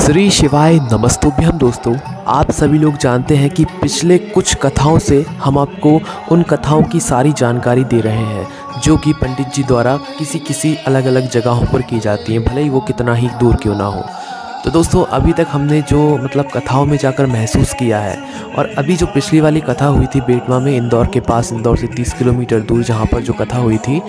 श्री शिवाय नमस्तुभ्यम। दोस्तों, आप सभी लोग जानते हैं कि पिछले कुछ कथाओं से हम आपको उन कथाओं की सारी जानकारी दे रहे हैं जो कि पंडित जी द्वारा किसी किसी अलग अलग जगहों पर की जाती हैं, भले ही वो कितना ही दूर क्यों ना हो। तो दोस्तों, अभी तक हमने जो कथाओं में जाकर महसूस किया है, और अभी जो पिछली वाली कथा हुई थी बेटवा में, इंदौर के पास, इंदौर से 30 किलोमीटर दूर जहाँ पर जो कथा हुई थी,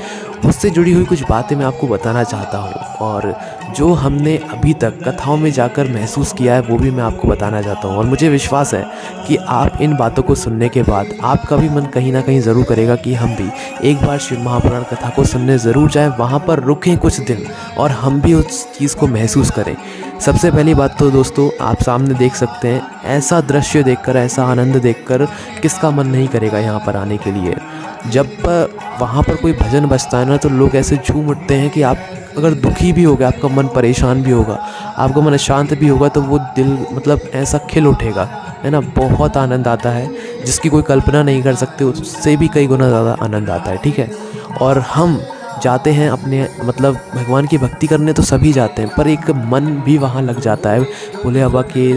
उससे जुड़ी हुई कुछ बातें मैं आपको बताना चाहता हूँ। और जो हमने अभी तक कथाओं में जाकर महसूस किया है वो भी मैं आपको बताना चाहता हूँ। और मुझे विश्वास है कि आप इन बातों को सुनने के बाद आपका भी मन कहीं ना कहीं ज़रूर करेगा कि हम भी एक बार शिव महापुराण कथा को सुनने ज़रूर जाएं, वहाँ पर रुकें कुछ दिन और हम भी उस चीज़ को महसूस करें। सबसे पहली बात तो दोस्तों, आप सामने देख सकते हैं, ऐसा दृश्य देखकर, ऐसा आनंद देखकर किसका मन नहीं करेगा यहाँ पर आने के लिए। जब वहाँ पर कोई भजन बजता है ना, तो लोग ऐसे झूम उठते हैं कि आप अगर दुखी भी होगा, आपका मन परेशान भी होगा, आपका मन शांत भी होगा, तो वो दिल ऐसा खिल उठेगा, है ना। बहुत आनंद आता है जिसकी कोई कल्पना नहीं कर सकते, उससे भी कई गुना ज़्यादा आनंद आता है, ठीक है। और हम जाते हैं अपने भगवान की भक्ति करने, तो सभी जाते हैं, पर एक मन भी वहाँ लग जाता है भोले बाबा के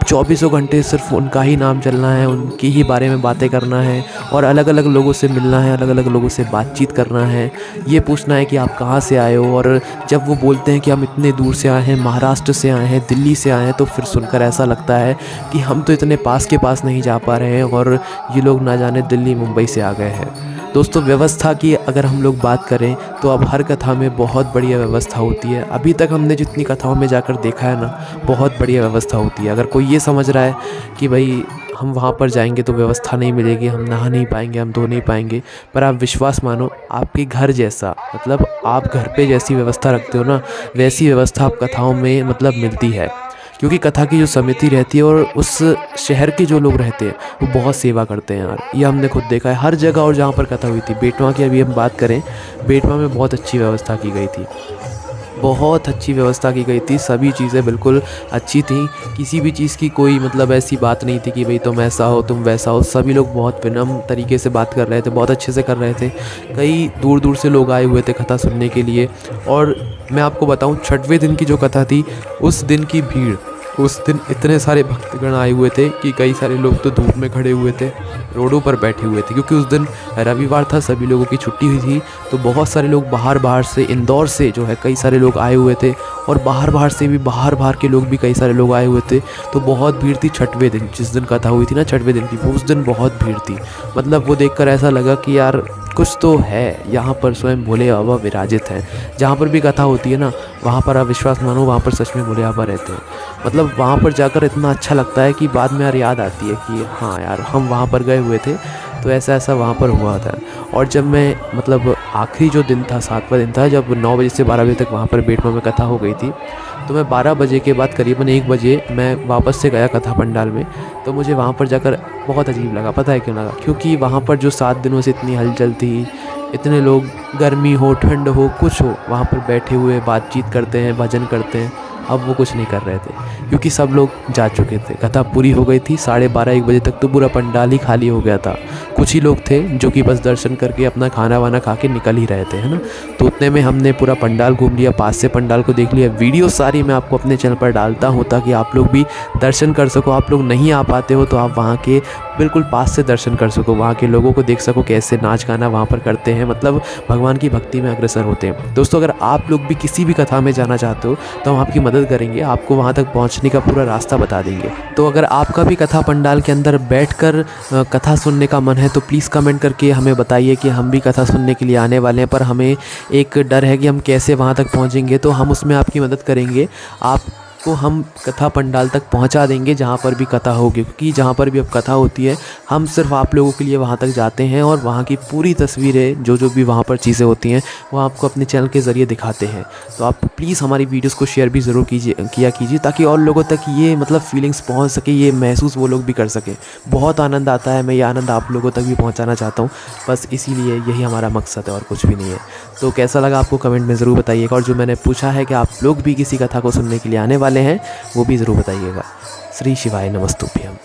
24 घंटे सिर्फ उनका ही नाम चलना है, उनकी ही बारे में बातें करना है, और अलग अलग लोगों से मिलना है, अलग अलग लोगों से बातचीत करना है, ये पूछना है कि आप कहाँ से आए हो। और जब वो बोलते हैं कि हम इतने दूर से आए हैं, महाराष्ट्र से आए हैं, दिल्ली से आए हैं, तो फिर सुनकर ऐसा लगता है कि हम तो इतने पास के पास नहीं जा पा रहे हैं और ये लोग ना जाने दिल्ली मुंबई से आ गए हैं। दोस्तों, व्यवस्था की अगर हम लोग बात करें तो अब हर कथा में बहुत बढ़िया व्यवस्था होती है। अभी तक हमने जितनी कथाओं में जाकर देखा है ना, बहुत बढ़िया व्यवस्था होती है। अगर कोई ये समझ रहा है कि भाई हम वहाँ पर जाएंगे तो व्यवस्था नहीं मिलेगी, हम नहा नहीं पाएंगे, हम धो नहीं पाएंगे, पर आप विश्वास मानो, आपके घर जैसा, आप घर पे जैसी व्यवस्था रखते हो ना, वैसी व्यवस्था आप कथाओं में मिलती है। क्योंकि कथा की जो समिति रहती है और उस शहर के जो लोग रहते हैं वो बहुत सेवा करते हैं यार, ये हमने खुद देखा है हर जगह। और जहाँ पर कथा हुई थी बेटवा की, अभी हम बात करें, बेटवा में बहुत अच्छी व्यवस्था की गई थी, बहुत अच्छी व्यवस्था की गई थी, सभी चीज़ें बिल्कुल अच्छी थी। किसी भी चीज़ की कोई ऐसी बात नहीं थी कि भाई तुम ऐसा हो, तुम वैसा हो। सभी लोग बहुत विनम्र तरीके से बात कर रहे थे, बहुत अच्छे से कर रहे थे। कई दूर दूर से लोग आए हुए थे कथा सुनने के लिए। और मैं आपको बताऊं, 6वें दिन की जो कथा थी, उस दिन की भीड़, उस दिन इतने सारे भक्तगण आए हुए थे कि कई सारे लोग तो धूप में खड़े हुए थे, रोडों पर बैठे हुए थे, क्योंकि उस दिन रविवार था, सभी लोगों की छुट्टी हुई थी। तो बहुत सारे लोग बाहर से, इंदौर से जो है, कई सारे लोग आए हुए थे, और बाहर से भी, बाहर के लोग भी कई सारे लोग आए हुए थे। तो बहुत भीड़ थी 6वें दिन, जिस दिन कथा हुई थी ना 6वें दिन की, उस दिन बहुत भीड़ थी। वो देखकर ऐसा लगा कि यार कुछ तो है, यहाँ पर स्वयं भोले बाबा विराजित हैं। जहाँ पर भी कथा होती है ना, वहाँ पर आप विश्वास मानो, वहाँ पर सच में भोले बाबा रहते हैं। वहाँ पर जाकर इतना अच्छा लगता है कि बाद में यार याद आती है कि हाँ यार, हम वहाँ पर गए हुए थे, तो ऐसा वहाँ पर हुआ था। और जब मैं आखिरी जो दिन था, 7वां दिन था, जब 9 बजे से 12 बजे तक वहाँ पर बेटवा में कथा हो गई थी, तो मैं 12 बजे के बाद करीबन 1 बजे मैं वापस से गया कथा पंडाल में। तो मुझे वहाँ पर जाकर बहुत अजीब लगा। पता है क्यों लगा? क्योंकि वहाँ पर जो 7 दिनों से इतनी हलचल थी, इतने लोग, गर्मी हो, ठंड हो, कुछ हो, वहाँ पर बैठे हुए बातचीत करते हैं, भजन करते हैं, अब वो कुछ नहीं कर रहे थे, क्योंकि सब लोग जा चुके थे। कथा पूरी हो गई थी, 12:30-1 बजे तक तो पूरा पंडाल ही खाली हो गया था। कुछ ही लोग थे जो कि बस दर्शन करके अपना खाना वाना खा के निकल ही रहे थे, है ना। तो उतने में हमने पूरा पंडाल घूम लिया, पास से पंडाल को देख लिया। वीडियो सारी मैं आपको अपने चैनल पर डालता हूँ ताकि आप लोग भी दर्शन कर सको। आप लोग नहीं आ पाते हो तो आप वहाँ के बिल्कुल पास से दर्शन कर सको, वहाँ के लोगों को देख सको कैसे नाच गाना वहाँ पर करते हैं, भगवान की भक्ति में अग्रसर होते हैं। दोस्तों, अगर आप लोग भी किसी भी कथा में जाना चाहते हो तो हम आपकी मदद करेंगे, आपको वहाँ तक पहुँचने का पूरा रास्ता बता देंगे। तो अगर आपका भी कथा पंडाल के अंदर बैठकर कथा सुनने का मन है तो प्लीज़ कमेंट करके हमें बताइए कि हम भी कथा सुनने के लिए आने वाले हैं, पर हमें एक डर है कि हम कैसे वहाँ तक पहुँचेंगे। तो हम उसमें आपकी मदद करेंगे, आपको हम कथा पंडाल तक पहुंचा देंगे जहां पर भी कथा होगी, क्योंकि जहां पर भी अब कथा होती है हम सिर्फ आप लोगों के लिए वहां तक जाते हैं, और वहां की पूरी तस्वीरें, जो भी वहां पर चीज़ें होती हैं, वो आपको अपने चैनल के ज़रिए दिखाते हैं। तो आप प्लीज़ हमारी वीडियोस को शेयर भी ज़रूर किया कीजिए, ताकि और लोगों तक ये फीलिंग्स पहुँच सके, ये महसूस वो लोग भी कर सकें। बहुत आनंद आता है, मैं ये आनंद आप लोगों तक भी पहुँचाना चाहता हूँ, बस इसीलिए यही हमारा मकसद है, और कुछ भी नहीं है। तो कैसा लगा आपको कमेंट में ज़रूर बताइएगा, और जो मैंने पूछा है कि आप लोग भी किसी कथा को सुनने के लिए आने वाले हैं, वो भी ज़रूर बताइएगा। श्री शिवाय नमस्तुभ्यम।